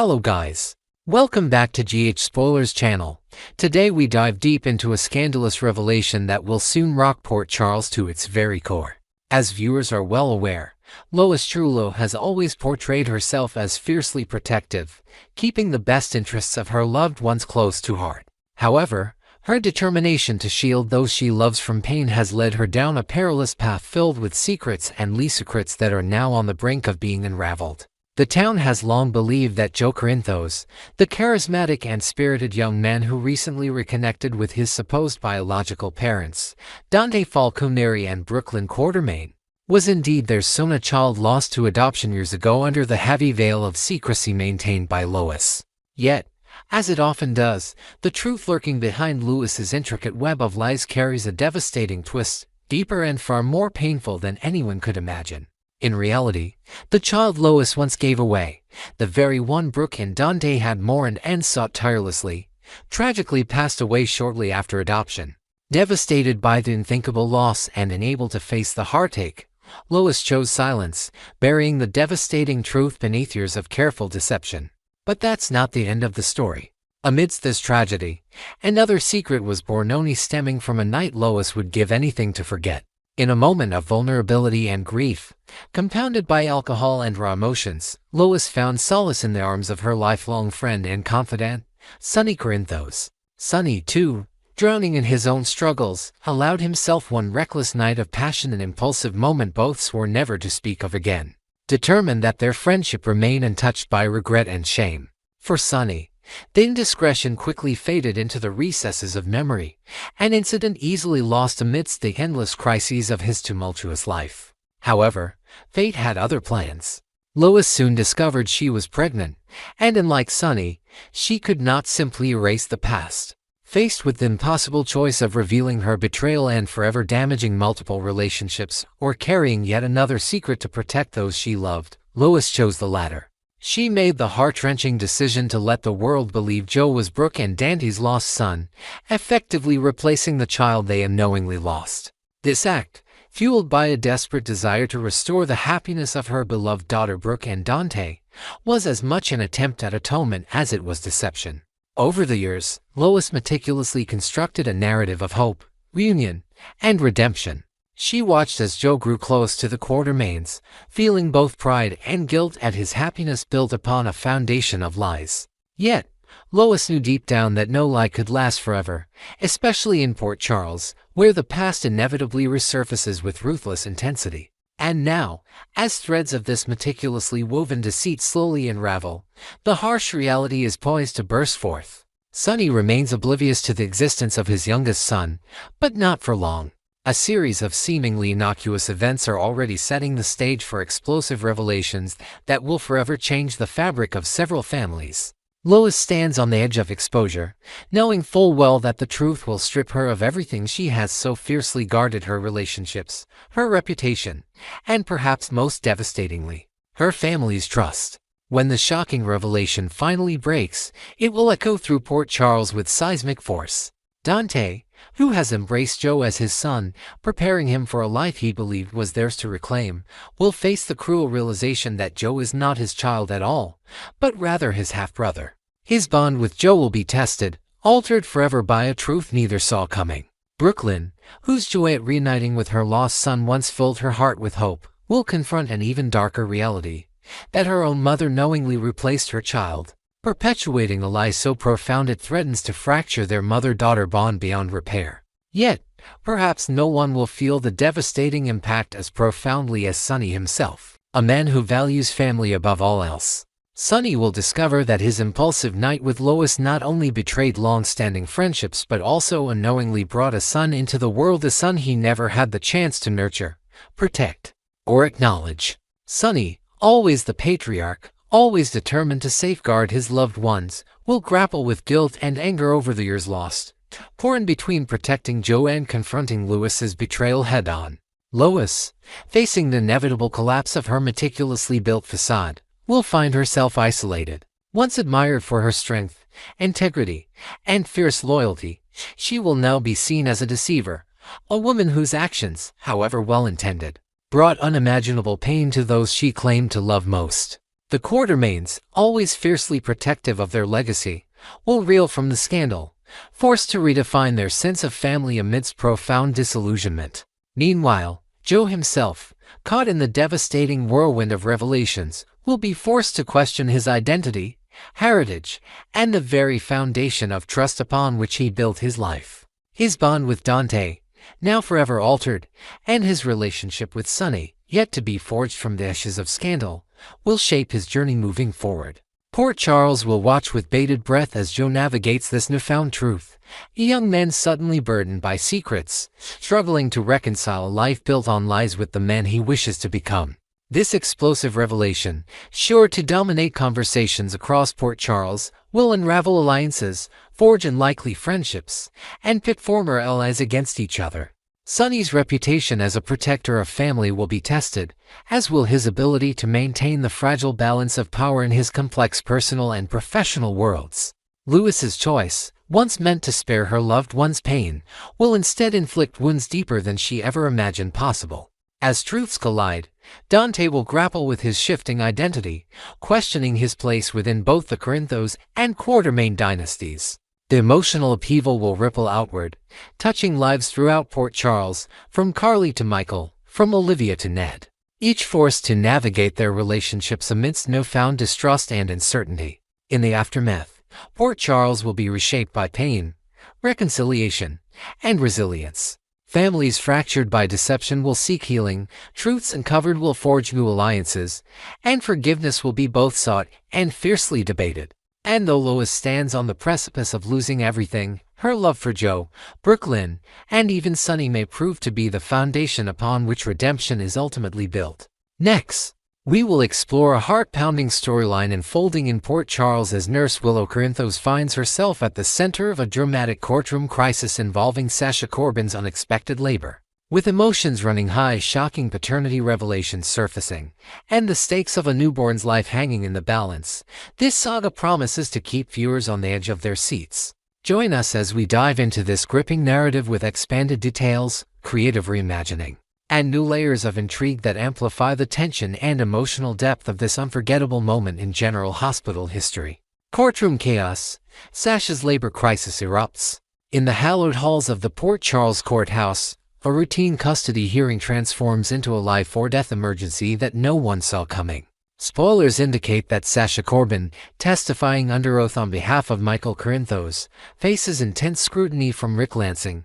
Hello guys. Welcome back to GH Spoilers channel. Today we dive deep into a scandalous revelation that will soon rock Port Charles to its very core. As viewers are well aware, Lois Trullo has always portrayed herself as fiercely protective, keeping the best interests of her loved ones close to heart. However, her determination to shield those she loves from pain has led her down a perilous path filled with secrets and secrets that are now on the brink of being unraveled. The town has long believed that Joe Corinthos, the charismatic and spirited young man who recently reconnected with his supposed biological parents, Dante Falconeri and Brooklyn Quartermain, was indeed their son, a child lost to adoption years ago under the heavy veil of secrecy maintained by Lois. Yet, as it often does, the truth lurking behind Lois's intricate web of lies carries a devastating twist, deeper and far more painful than anyone could imagine. In reality, the child Lois once gave away, the very one Brooke and Dante had mourned and sought tirelessly, tragically passed away shortly after adoption. Devastated by the unthinkable loss and unable to face the heartache, Lois chose silence, burying the devastating truth beneath years of careful deception. But that's not the end of the story. Amidst this tragedy, another secret was born, only stemming from a night Lois would give anything to forget. In a moment of vulnerability and grief, compounded by alcohol and raw emotions, Lois found solace in the arms of her lifelong friend and confidant, Sonny Corinthos. Sonny, too, drowning in his own struggles, allowed himself one reckless night of passion, an impulsive moment both swore never to speak of again, determined that their friendship remain untouched by regret and shame. For Sonny, the indiscretion quickly faded into the recesses of memory, an incident easily lost amidst the endless crises of his tumultuous life. However, fate had other plans. Lois soon discovered she was pregnant, and unlike Sonny, she could not simply erase the past. Faced with the impossible choice of revealing her betrayal and forever damaging multiple relationships, or carrying yet another secret to protect those she loved, Lois chose the latter. She made the heart-wrenching decision to let the world believe Joe was Brooke and Dante's lost son, effectively replacing the child they unknowingly lost. This act, fueled by a desperate desire to restore the happiness of her beloved daughter Brooke and Dante, was as much an attempt at atonement as it was deception. Over the years, Lois meticulously constructed a narrative of hope, reunion, and redemption. She watched as Joe grew close to the Quartermains, feeling both pride and guilt at his happiness built upon a foundation of lies. Yet, Lois knew deep down that no lie could last forever, especially in Port Charles, where the past inevitably resurfaces with ruthless intensity. And now, as threads of this meticulously woven deceit slowly unravel, the harsh reality is poised to burst forth. Sonny remains oblivious to the existence of his youngest son, but not for long. A series of seemingly innocuous events are already setting the stage for explosive revelations that will forever change the fabric of several families. Lois stands on the edge of exposure, knowing full well that the truth will strip her of everything she has so fiercely guarded: her relationships, her reputation, and perhaps most devastatingly, her family's trust. When the shocking revelation finally breaks, it will echo through Port Charles with seismic force. Dante, who has embraced Joe as his son, preparing him for a life he believed was theirs to reclaim, will face the cruel realization that Joe is not his child at all, but rather his half-brother. His bond with Joe will be tested, altered forever by a truth neither saw coming. Brooklyn, whose joy at reuniting with her lost son once filled her heart with hope, will confront an even darker reality, that her own mother knowingly replaced her child, perpetuating a lie so profound it threatens to fracture their mother-daughter bond beyond repair. Yet, perhaps no one will feel the devastating impact as profoundly as Sonny himself, a man who values family above all else. Sonny will discover that his impulsive night with Lois not only betrayed long-standing friendships but also unknowingly brought a son into the world, a son he never had the chance to nurture, protect, or acknowledge. Sonny, always the patriarch, always determined to safeguard his loved ones, will grapple with guilt and anger over the years lost, torn between protecting Joe and confronting Lois's betrayal head-on. Lois, facing the inevitable collapse of her meticulously built facade, will find herself isolated. Once admired for her strength, integrity, and fierce loyalty, she will now be seen as a deceiver, a woman whose actions, however well-intended, brought unimaginable pain to those she claimed to love most. The Quartermains, always fiercely protective of their legacy, will reel from the scandal, forced to redefine their sense of family amidst profound disillusionment. Meanwhile, Joe himself, caught in the devastating whirlwind of revelations, will be forced to question his identity, heritage, and the very foundation of trust upon which he built his life. His bond with Dante, now forever altered, and his relationship with Sonny, yet to be forged from the ashes of scandal, will shape his journey moving forward. Port Charles will watch with bated breath as Joe navigates this newfound truth, a young man suddenly burdened by secrets, struggling to reconcile a life built on lies with the man he wishes to become. This explosive revelation, sure to dominate conversations across Port Charles, will unravel alliances, forge unlikely friendships, and pit former allies against each other. Sonny's reputation as a protector of family will be tested, as will his ability to maintain the fragile balance of power in his complex personal and professional worlds. Lois's choice, once meant to spare her loved one's pain, will instead inflict wounds deeper than she ever imagined possible. As truths collide, Dante will grapple with his shifting identity, questioning his place within both the Corinthos and Quartermain dynasties. The emotional upheaval will ripple outward, touching lives throughout Port Charles, from Carly to Michael, from Olivia to Ned. Each forced to navigate their relationships amidst newfound distrust and uncertainty. In the aftermath, Port Charles will be reshaped by pain, reconciliation, and resilience. Families fractured by deception will seek healing, truths uncovered will forge new alliances, and forgiveness will be both sought and fiercely debated. And though Lois stands on the precipice of losing everything, her love for Joe, Brooklyn, and even Sonny may prove to be the foundation upon which redemption is ultimately built. Next, we will explore a heart-pounding storyline unfolding in Port Charles as Nurse Willow Corinthos finds herself at the center of a dramatic courtroom crisis involving Sasha Corbin's unexpected labor. With emotions running high, shocking paternity revelations surfacing, and the stakes of a newborn's life hanging in the balance, this saga promises to keep viewers on the edge of their seats. Join us as we dive into this gripping narrative with expanded details, creative reimagining, and new layers of intrigue that amplify the tension and emotional depth of this unforgettable moment in General Hospital history. Courtroom chaos. Sasha's labor crisis erupts. In the hallowed halls of the Port Charles courthouse, a routine custody hearing transforms into a life-or-death emergency that no one saw coming. Spoilers indicate that Sasha Corbin, testifying under oath on behalf of Michael Corinthos, faces intense scrutiny from Rick Lansing,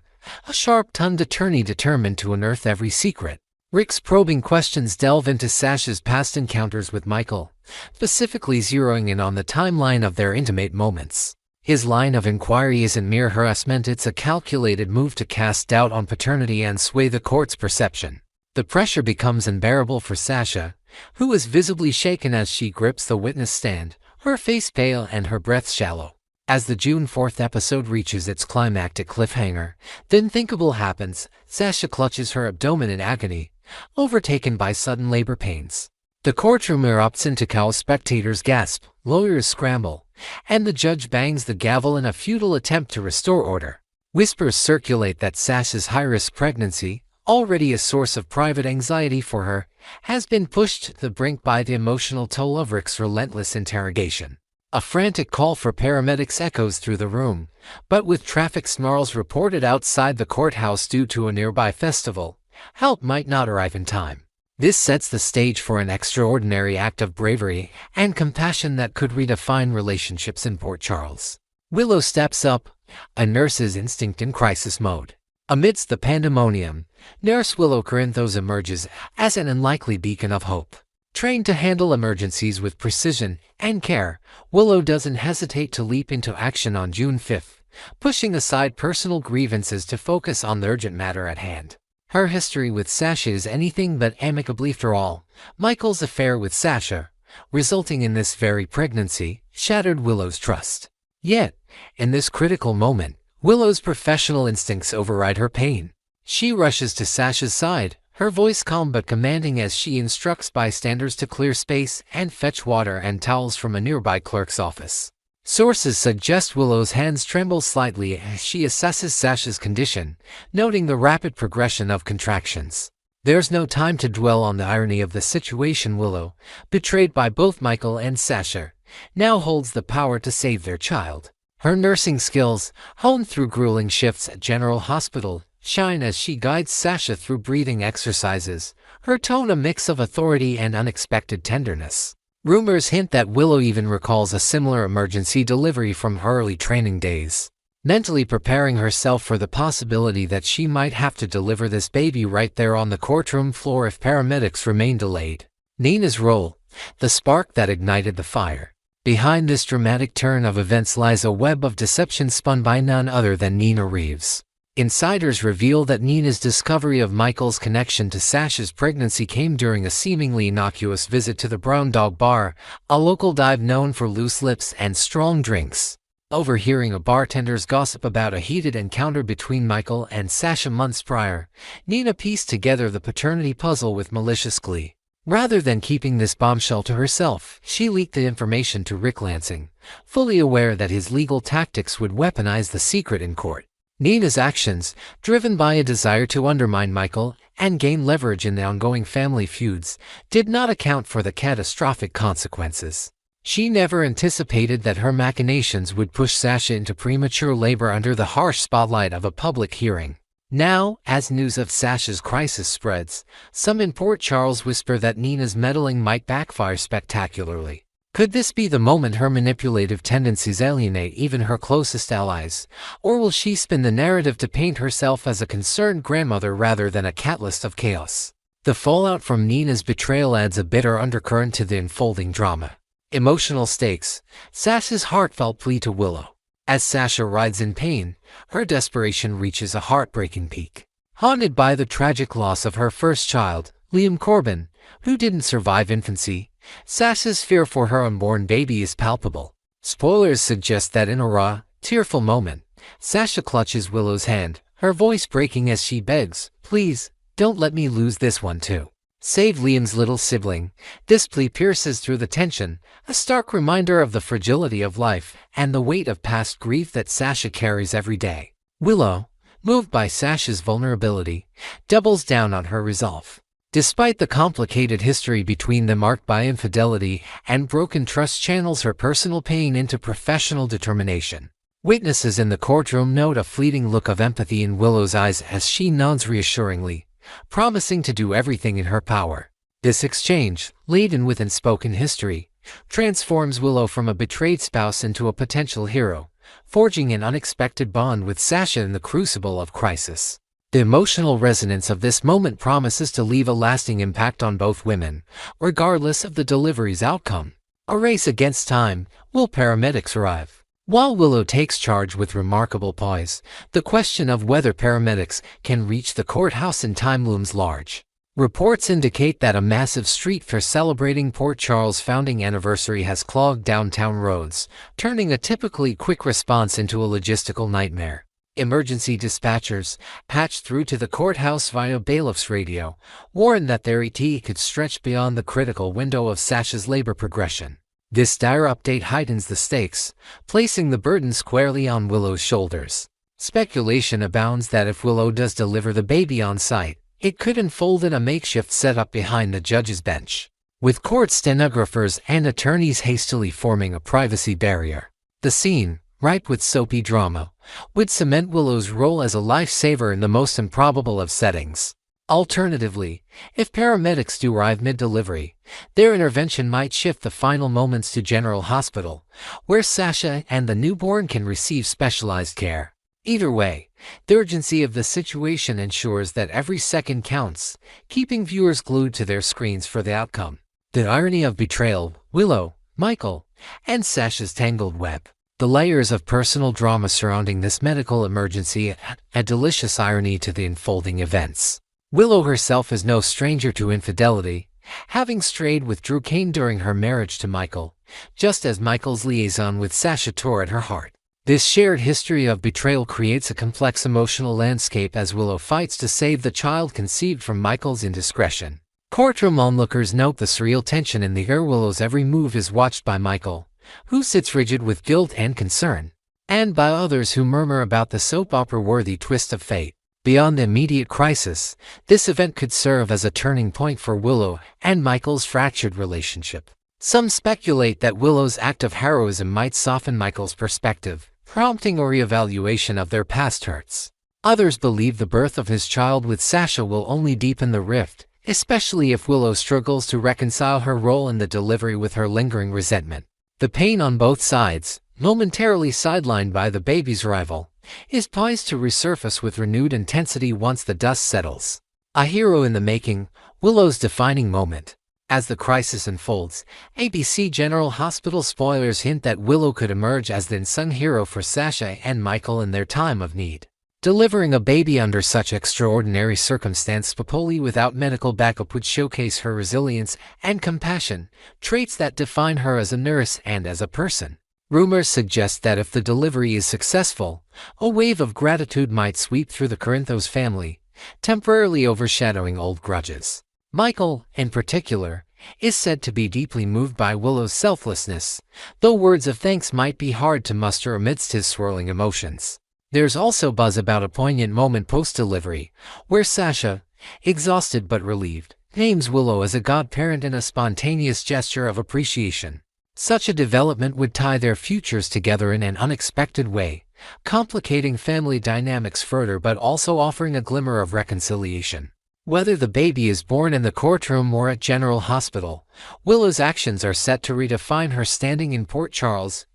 a sharp-tongued attorney determined to unearth every secret. Rick's probing questions delve into Sasha's past encounters with Michael, specifically zeroing in on the timeline of their intimate moments. His line of inquiry isn't mere harassment, it's a calculated move to cast doubt on paternity and sway the court's perception. The pressure becomes unbearable for Sasha, who is visibly shaken as she grips the witness stand, her face pale and her breath shallow. As the June 4th episode reaches its climactic cliffhanger, the unthinkable happens. Sasha clutches her abdomen in agony, overtaken by sudden labor pains. The courtroom erupts into chaos, spectators gasp, lawyers scramble, and the judge bangs the gavel in a futile attempt to restore order. Whispers circulate that Sasha's high-risk pregnancy, already a source of private anxiety for her, has been pushed to the brink by the emotional toll of Rick's relentless interrogation. A frantic call for paramedics echoes through the room, but with traffic snarls reported outside the courthouse due to a nearby festival, help might not arrive in time. This sets the stage for an extraordinary act of bravery and compassion that could redefine relationships in Port Charles. Willow steps up, a nurse's instinct in crisis mode. Amidst the pandemonium, Nurse Willow Corinthos emerges as an unlikely beacon of hope. Trained to handle emergencies with precision and care, Willow doesn't hesitate to leap into action on June 5th, pushing aside personal grievances to focus on the urgent matter at hand. Her history with Sasha is anything but amicable after all. Michael's affair with Sasha, resulting in this very pregnancy, shattered Willow's trust. Yet, in this critical moment, Willow's professional instincts override her pain. She rushes to Sasha's side, her voice calm but commanding as she instructs bystanders to clear space and fetch water and towels from a nearby clerk's office. Sources suggest Willow's hands tremble slightly as she assesses Sasha's condition, noting the rapid progression of contractions. There's no time to dwell on the irony of the situation. Willow, betrayed by both Michael and Sasha, now holds the power to save their child. Her nursing skills, honed through grueling shifts at General Hospital, shine as she guides Sasha through breathing exercises, her tone a mix of authority and unexpected tenderness. Rumors hint that Willow even recalls a similar emergency delivery from her early training days, mentally preparing herself for the possibility that she might have to deliver this baby right there on the courtroom floor if paramedics remain delayed. Nina's role, the spark that ignited the fire. Behind this dramatic turn of events lies a web of deception spun by none other than Nina Reeves. Insiders reveal that Nina's discovery of Michael's connection to Sasha's pregnancy came during a seemingly innocuous visit to the Brown Dog Bar, a local dive known for loose lips and strong drinks. Overhearing a bartender's gossip about a heated encounter between Michael and Sasha months prior, Nina pieced together the paternity puzzle with malicious glee. Rather than keeping this bombshell to herself, she leaked the information to Rick Lansing, fully aware that his legal tactics would weaponize the secret in court. Nina's actions, driven by a desire to undermine Michael and gain leverage in the ongoing family feuds, did not account for the catastrophic consequences. She never anticipated that her machinations would push Sasha into premature labor under the harsh spotlight of a public hearing. Now, as news of Sasha's crisis spreads, some in Port Charles whisper that Nina's meddling might backfire spectacularly. Could this be the moment her manipulative tendencies alienate even her closest allies, or will she spin the narrative to paint herself as a concerned grandmother rather than a catalyst of chaos? The fallout from Nina's betrayal adds a bitter undercurrent to the unfolding drama. Emotional stakes, Sasha's heartfelt plea to Willow. As Sasha writhes in pain, her desperation reaches a heartbreaking peak. Haunted by the tragic loss of her first child, Liam Corbin, who didn't survive infancy, Sasha's fear for her unborn baby is palpable. Spoilers suggest that in a raw, tearful moment, Sasha clutches Willow's hand, her voice breaking as she begs, "Please, don't let me lose this one too. Save Liam's little sibling." This plea pierces through the tension, a stark reminder of the fragility of life and the weight of past grief that Sasha carries every day. Willow, moved by Sasha's vulnerability, doubles down on her resolve. Despite the complicated history between them marked by infidelity and broken trust, channels her personal pain into professional determination. Witnesses in the courtroom note a fleeting look of empathy in Willow's eyes as she nods reassuringly, promising to do everything in her power. This exchange, laden with unspoken history, transforms Willow from a betrayed spouse into a potential hero, forging an unexpected bond with Sasha in the crucible of crisis. The emotional resonance of this moment promises to leave a lasting impact on both women, regardless of the delivery's outcome. A race against time, will paramedics arrive? While Willow takes charge with remarkable poise, the question of whether paramedics can reach the courthouse in time looms large. Reports indicate that a massive street fair celebrating Port Charles' founding anniversary has clogged downtown roads, turning a typically quick response into a logistical nightmare. Emergency dispatchers, patched through to the courthouse via bailiff's radio, warned that their ET could stretch beyond the critical window of Sasha's labor progression. This dire update heightens the stakes, placing the burden squarely on Willow's shoulders. Speculation abounds that if Willow does deliver the baby on site, it could unfold in a makeshift setup behind the judge's bench, with court stenographers and attorneys hastily forming a privacy barrier. The scene, ripe with soapy drama, would cement Willow's role as a lifesaver in the most improbable of settings. Alternatively, if paramedics do arrive mid-delivery, their intervention might shift the final moments to General Hospital, where Sasha and the newborn can receive specialized care. Either way, the urgency of the situation ensures that every second counts, keeping viewers glued to their screens for the outcome. The irony of betrayal, Willow, Michael, and Sasha's tangled web. The layers of personal drama surrounding this medical emergency add a delicious irony to the unfolding events. Willow herself is no stranger to infidelity, having strayed with Drew Kane during her marriage to Michael, just as Michael's liaison with Sasha tore at her heart. This shared history of betrayal creates a complex emotional landscape as Willow fights to save the child conceived from Michael's indiscretion. Courtroom onlookers note the surreal tension in the air. Willow's every move is watched by Michael, who sits rigid with guilt and concern, and by others who murmur about the soap opera-worthy twist of fate. Beyond the immediate crisis, this event could serve as a turning point for Willow and Michael's fractured relationship. Some speculate that Willow's act of heroism might soften Michael's perspective, prompting a reevaluation of their past hurts. Others believe the birth of his child with Sasha will only deepen the rift, especially if Willow struggles to reconcile her role in the delivery with her lingering resentment. The pain on both sides, momentarily sidelined by the baby's arrival, is poised to resurface with renewed intensity once the dust settles. A hero in the making, Willow's defining moment. As the crisis unfolds, ABC General Hospital spoilers hint that Willow could emerge as the unsung hero for Sasha and Michael in their time of need. Delivering a baby under such extraordinary circumstance probably without medical backup would showcase her resilience and compassion, traits that define her as a nurse and as a person. Rumors suggest that if the delivery is successful, a wave of gratitude might sweep through the Corinthos family, temporarily overshadowing old grudges. Michael, in particular, is said to be deeply moved by Willow's selflessness, though words of thanks might be hard to muster amidst his swirling emotions. There's also buzz about a poignant moment post-delivery, where Sasha, exhausted but relieved, names Willow as a godparent in a spontaneous gesture of appreciation. Such a development would tie their futures together in an unexpected way, complicating family dynamics further but also offering a glimmer of reconciliation. Whether the baby is born in the courtroom or at General Hospital, Willow's actions are set to redefine her standing in Port Charles,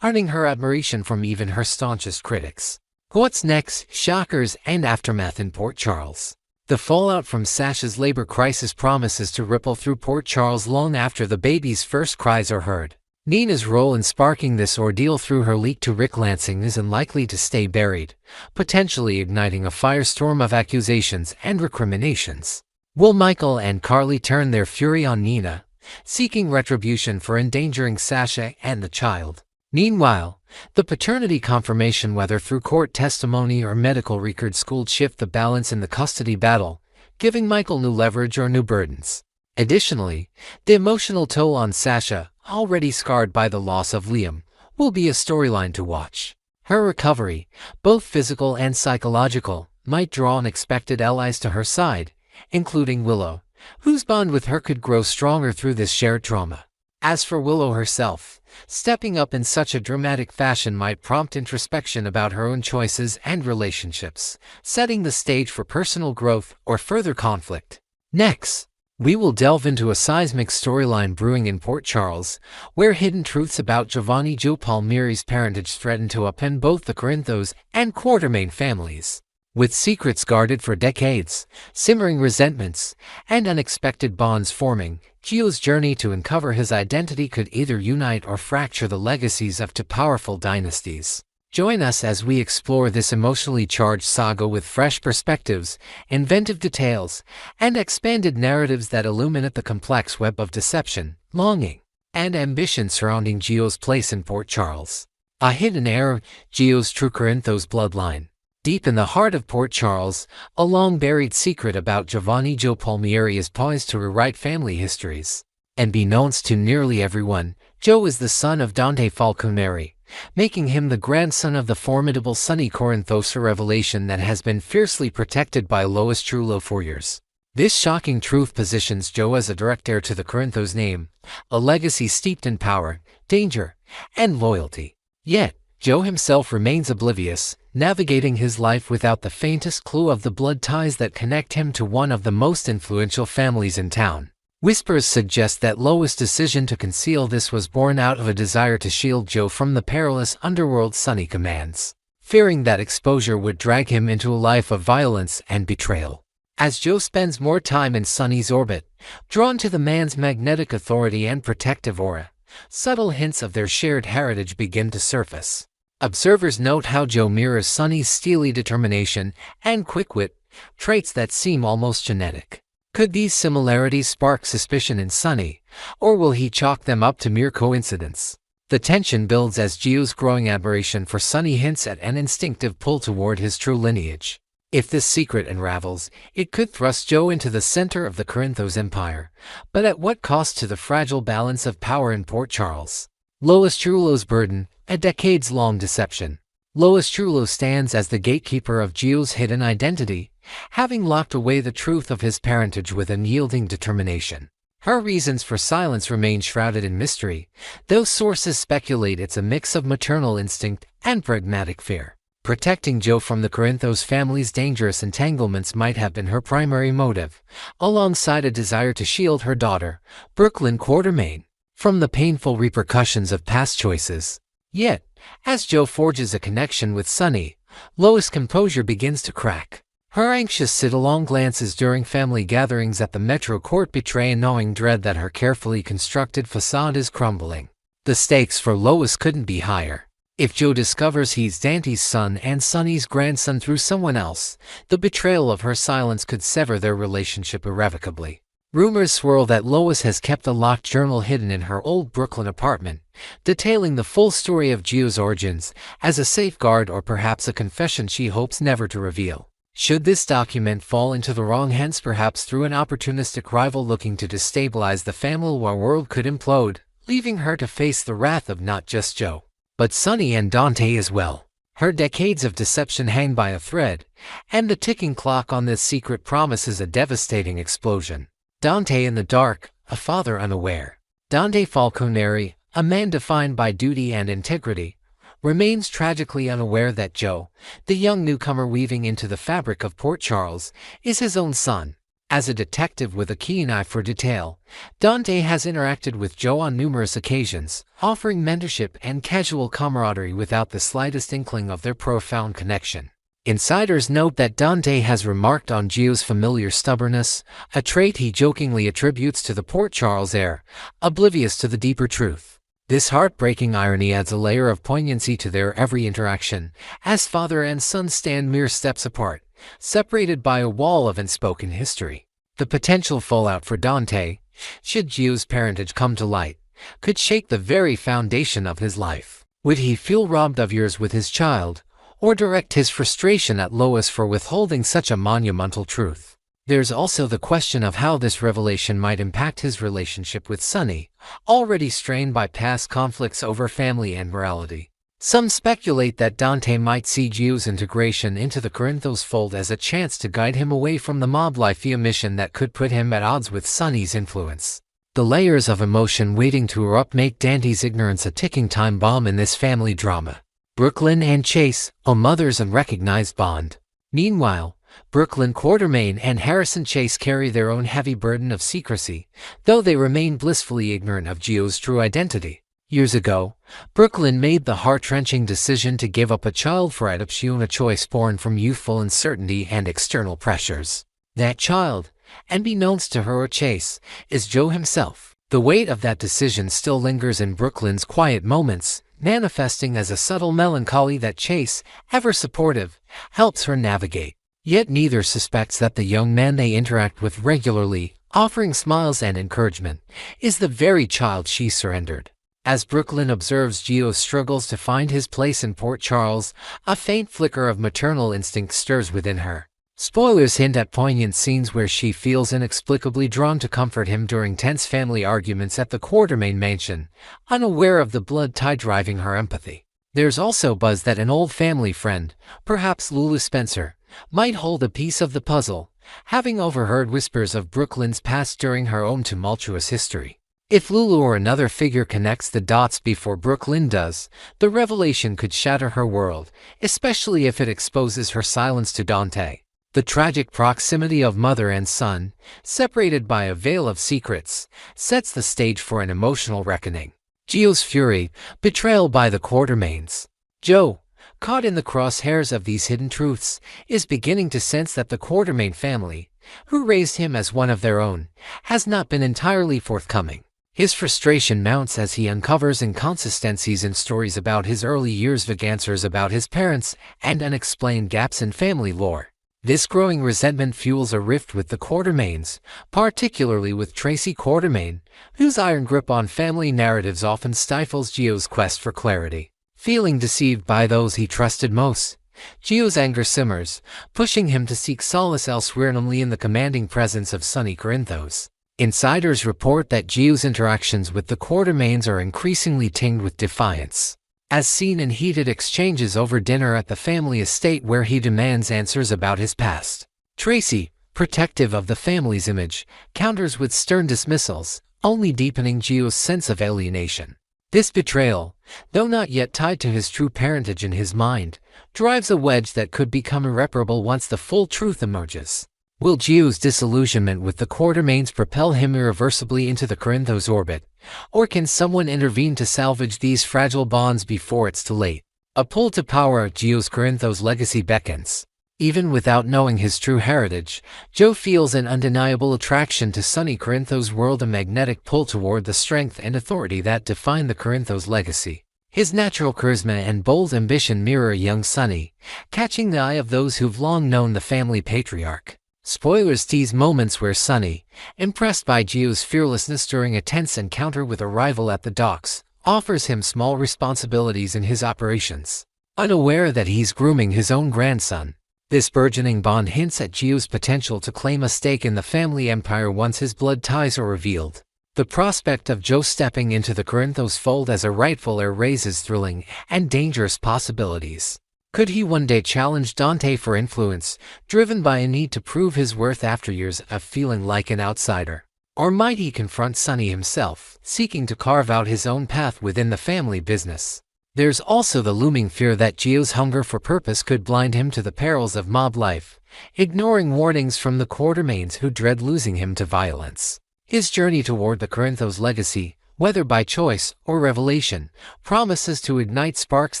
earning her admiration from even her staunchest critics. What's next? Shockers and aftermath in Port Charles. The fallout from Sasha's labor crisis promises to ripple through Port Charles long after the baby's first cries are heard. Nina's role in sparking this ordeal through her leak to Rick Lansing is unlikely to stay buried, potentially igniting a firestorm of accusations and recriminations. Will Michael and Carly turn their fury on Nina, seeking retribution for endangering Sasha and the child? Meanwhile, the paternity confirmation, whether through court testimony or medical records, could shift the balance in the custody battle, giving Michael new leverage or new burdens. Additionally, the emotional toll on Sasha, already scarred by the loss of Liam, will be a storyline to watch. Her recovery, both physical and psychological, might draw unexpected allies to her side, including Willow, whose bond with her could grow stronger through this shared trauma. As for Willow herself, stepping up in such a dramatic fashion might prompt introspection about her own choices and relationships, setting the stage for personal growth or further conflict. Next, we will delve into a seismic storyline brewing in Port Charles, where hidden truths about Giovanni Joe Palmieri's parentage threaten to upend both the Corinthos and Courtroom families. With secrets guarded for decades, simmering resentments, and unexpected bonds forming, Gio's journey to uncover his identity could either unite or fracture the legacies of two powerful dynasties. Join us as we explore this emotionally charged saga with fresh perspectives, inventive details, and expanded narratives that illuminate the complex web of deception, longing, and ambition surrounding Gio's place in Port Charles. A hidden heir, Gio's true Corinthos bloodline. Deep in the heart of Port Charles, a long-buried secret about Giovanni Joe Palmieri is poised to rewrite family histories. Unbeknownst to nearly everyone, Joe is the son of Dante Falconeri, making him the grandson of the formidable Sonny Corinthos, a revelation that has been fiercely protected by Lois for years. This shocking truth positions Joe as a direct heir to the Corinthos name, a legacy steeped in power, danger, and loyalty. Yet, Joe himself remains oblivious, navigating his life without the faintest clue of the blood ties that connect him to one of the most influential families in town. Whispers suggest that Lois' decision to conceal this was born out of a desire to shield Joe from the perilous underworld Sonny commands, fearing that exposure would drag him into a life of violence and betrayal. As Joe spends more time in Sonny's orbit, drawn to the man's magnetic authority and protective aura, subtle hints of their shared heritage begin to surface. Observers note how Joe mirrors Sonny's steely determination and quick wit, traits that seem almost genetic. Could these similarities spark suspicion in Sonny, or will he chalk them up to mere coincidence? The tension builds as Gio's growing admiration for Sonny hints at an instinctive pull toward his true lineage. If this secret unravels, it could thrust Joe into the center of the Corinthos empire, but at what cost to the fragile balance of power in Port Charles? Lois Trullo's burden, a decades-long deception. Lois Trullo stands as the gatekeeper of Gio's hidden identity, having locked away the truth of his parentage with unyielding determination. Her reasons for silence remain shrouded in mystery, though sources speculate it's a mix of maternal instinct and pragmatic fear. Protecting Joe from the Corinthos family's dangerous entanglements might have been her primary motive, alongside a desire to shield her daughter, Brooklyn Quartermain, from the painful repercussions of past choices. Yet, as Joe forges a connection with Sonny, Lois' composure begins to crack. Her anxious sit-along glances during family gatherings at the Metro Court betray a gnawing dread that her carefully constructed facade is crumbling. The stakes for Lois couldn't be higher. If Joe discovers he's Dante's son and Sonny's grandson through someone else, the betrayal of her silence could sever their relationship irrevocably. Rumors swirl that Lois has kept a locked journal hidden in her old Brooklyn apartment, detailing the full story of Gio's origins as a safeguard or perhaps a confession she hopes never to reveal. Should this document fall into the wrong hands, perhaps through an opportunistic rival looking to destabilize the family, our world could implode, leaving her to face the wrath of not just Joe, but Sonny and Dante as well. Her decades of deception hang by a thread, and the ticking clock on this secret promise is a devastating explosion. Dante in the dark, a father unaware. Dante Falconeri, a man defined by duty and integrity, remains tragically unaware that Joe, the young newcomer weaving into the fabric of Port Charles, is his own son. As a detective with a keen eye for detail, Dante has interacted with Joe on numerous occasions, offering mentorship and casual camaraderie without the slightest inkling of their profound connection. Insiders note that Dante has remarked on Gio's familiar stubbornness, a trait he jokingly attributes to the Port Charles heir, oblivious to the deeper truth. This heartbreaking irony adds a layer of poignancy to their every interaction, as father and son stand mere steps apart, separated by a wall of unspoken history. The potential fallout for Dante, should Gio's parentage come to light, could shake the very foundation of his life. Would he feel robbed of years with his child, or direct his frustration at Lois for withholding such a monumental truth? There's also the question of how this revelation might impact his relationship with Sonny, already strained by past conflicts over family and morality. Some speculate that Dante might see Gio's integration into the Corinthos fold as a chance to guide him away from the mob life, a mission that could put him at odds with Sonny's influence. The layers of emotion waiting to erupt make Dante's ignorance a ticking time bomb in this family drama. Brooklyn and Chase, a mother's unrecognized bond. Meanwhile, Brooklyn Quartermain and Harrison Chase carry their own heavy burden of secrecy, though they remain blissfully ignorant of Gio's true identity. Years ago, Brooklyn made the heart-wrenching decision to give up a child for adoption, a choice born from youthful uncertainty and external pressures. That child, unbeknownst to her or Chase, is Joe himself. The weight of that decision still lingers in Brooklyn's quiet moments, manifesting as a subtle melancholy that Chase, ever supportive, helps her navigate. Yet neither suspects that the young man they interact with regularly, offering smiles and encouragement, is the very child she surrendered. As Brooklyn observes Gio struggles to find his place in Port Charles, a faint flicker of maternal instinct stirs within her. Spoilers hint at poignant scenes where she feels inexplicably drawn to comfort him during tense family arguments at the Quartermain mansion, unaware of the blood tie driving her empathy. There's also buzz that an old family friend, perhaps Lulu Spencer, might hold a piece of the puzzle, having overheard whispers of Brooklyn's past during her own tumultuous history. If Lulu or another figure connects the dots before Brooklyn does, the revelation could shatter her world, especially if it exposes her silence to Dante. The tragic proximity of mother and son, separated by a veil of secrets, sets the stage for an emotional reckoning. Gio's fury, betrayal by the Quartermains. Joe, caught in the crosshairs of these hidden truths, is beginning to sense that the Quartermain family, who raised him as one of their own, has not been entirely forthcoming. His frustration mounts as he uncovers inconsistencies in stories about his early years, vague answers about his parents, and unexplained gaps in family lore. This growing resentment fuels a rift with the Quartermains, particularly with Tracy Quartermain, whose iron grip on family narratives often stifles Gio's quest for clarity. Feeling deceived by those he trusted most, Gio's anger simmers, pushing him to seek solace elsewhere, namely in the commanding presence of Sonny Corinthos. Insiders report that Gio's interactions with the Quartermains are increasingly tinged with defiance, as seen in heated exchanges over dinner at the family estate where he demands answers about his past. Tracy, protective of the family's image, counters with stern dismissals, only deepening Gio's sense of alienation. This betrayal, though not yet tied to his true parentage in his mind, drives a wedge that could become irreparable once the full truth emerges. Will Gio's disillusionment with the Quartermaines propel him irreversibly into the Corinthos orbit, or can someone intervene to salvage these fragile bonds before it's too late? A pull to power of Gio's Corinthos legacy beckons. Even without knowing his true heritage, Gio feels an undeniable attraction to Sonny Corinthos' world, a magnetic pull toward the strength and authority that define the Corinthos legacy. His natural charisma and bold ambition mirror young Sonny, catching the eye of those who've long known the family patriarch. Spoilers tease moments where Sonny, impressed by Gio's fearlessness during a tense encounter with a rival at the docks, offers him small responsibilities in his operations. Unaware that he's grooming his own grandson, this burgeoning bond hints at Gio's potential to claim a stake in the family empire once his blood ties are revealed. The prospect of Gio stepping into the Corinthos fold as a rightful heir raises thrilling and dangerous possibilities. Could he one day challenge Dante for influence, driven by a need to prove his worth after years of feeling like an outsider? Or might he confront Sonny himself, seeking to carve out his own path within the family business? There's also the looming fear that Gio's hunger for purpose could blind him to the perils of mob life, ignoring warnings from the Quartermaines who dread losing him to violence. His journey toward the Corinthos legacy, whether by choice or revelation, promises to ignite sparks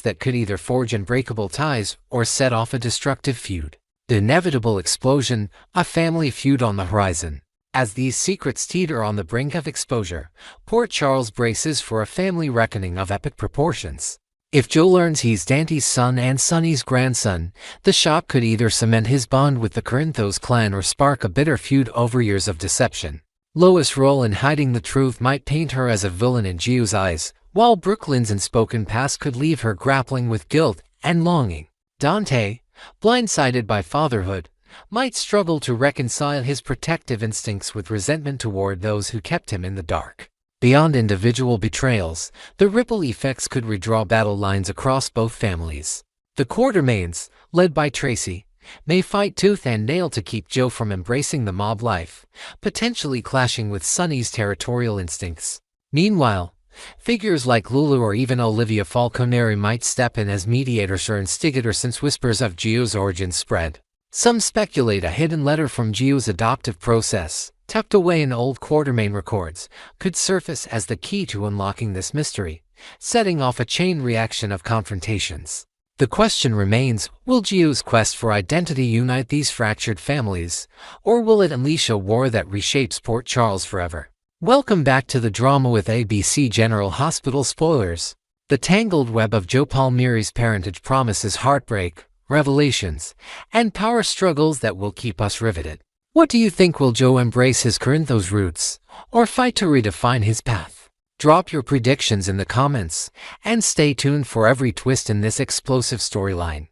that could either forge unbreakable ties or set off a destructive feud. The inevitable explosion, a family feud on the horizon. As these secrets teeter on the brink of exposure, Port Charles braces for a family reckoning of epic proportions. If Gio learns he's Dante's son and Sonny's grandson, the shock could either cement his bond with the Corinthos clan or spark a bitter feud over years of deception. Lois' role in hiding the truth might paint her as a villain in Gio's eyes, while Brooklyn's unspoken past could leave her grappling with guilt and longing. Dante, blindsided by fatherhood, might struggle to reconcile his protective instincts with resentment toward those who kept him in the dark. Beyond individual betrayals, the ripple effects could redraw battle lines across both families. The Quartermaines, led by Tracy, may fight tooth and nail to keep Gio from embracing the mob life, potentially clashing with Sonny's territorial instincts. Meanwhile, figures like Lulu or even Olivia Falconeri might step in as mediators or instigators since whispers of Gio's origins spread. Some speculate a hidden letter from Gio's adoptive process, tucked away in old Quartermaine records, could surface as the key to unlocking this mystery, setting off a chain reaction of confrontations. The question remains, will Gio's quest for identity unite these fractured families, or will it unleash a war that reshapes Port Charles forever? Welcome back to the drama with ABC General Hospital spoilers. The tangled web of Gio Palmieri's parentage promises heartbreak, revelations, and power struggles that will keep us riveted. What do you think? Will Gio embrace his Corinthos roots, or fight to redefine his path? Drop your predictions in the comments, and stay tuned for every twist in this explosive storyline.